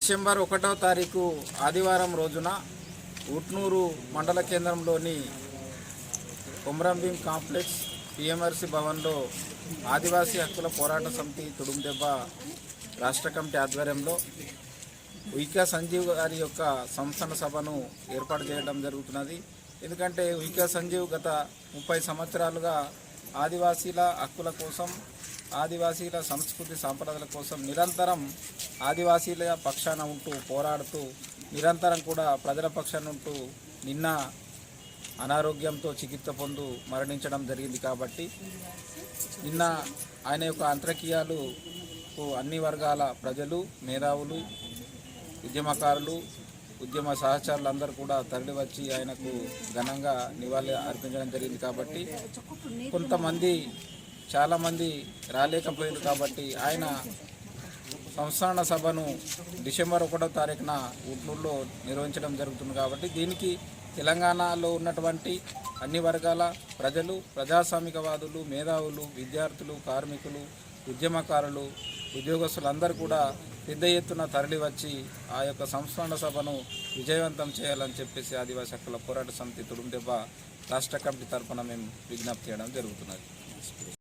December 1వ తారీఖు ఆదివారం రోజున ఉట్నూరు మండల కేంద్రంలోని కొమరంభీం కాంప్లెక్స్ పిఎంఆర్సి భవన్లో ఆదివాసీ హక్కుల పోరాట సమితి తుడుందెబ్బ రాష్ట్ర కమిటీ ఆధ్వర్యంలో ఉయికా సంజీవ్ గారి యొక్క సంస్థాన సభను ఏర్పాటు చేయడం జరుగుతున్నది. ఎందుకంటే ఉయికా సంజీవ్ గత 30 సంవత్సరాలుగా ఆదివాసీల హక్కుల కోసం, ఆదివాసీల సంస్కృతి సాంప్రదాయాల కోసం నిరంతరం ఆదివాసీల పక్షాన ఉంటూ పోరాడుతూ నిరంతరం కూడా ప్రజల పక్షాన ఉంటూ నిన్న అనారోగ్యంతో చికిత్స పొందు మరణించడం జరిగింది. కాబట్టి నిన్న ఆయన యొక్క అంత్యక్రియలు అన్ని వర్గాల ప్రజలు, మేధావులు, ఉద్యమకారులు, ఉద్యమ సహచరులందరూ కూడా తరలివచ్చి ఆయనకు ఘనంగా నివాళి అర్పించడం జరిగింది. కాబట్టి కొంతమంది చాలామంది రాలేకపోయారు. కాబట్టి ఆయన సంస్థాన సభను డిసెంబర్ 1వ తారీఖున ఉట్నూరులో నిర్వహించడం జరుగుతుంది. కాబట్టి దీనికి తెలంగాణలో ఉన్నటువంటి అన్ని వర్గాల ప్రజలు, ప్రజాస్వామికవాదులు, మేధావులు, విద్యార్థులు, కార్మికులు, ఉద్యమకారులు, ఉద్యోగస్తులందరూ కూడా పెద్ద ఎత్తున తరలివచ్చి ఆ యొక్క సంస్థాన సభను విజయవంతం చేయాలని చెప్పేసి ఆదివాసీ హక్కుల పోరాట సమితి తుడుందెబ్బ రాష్ట్ర కమిటీ తరఫున మేము విజ్ఞప్తి చేయడం జరుగుతున్నది.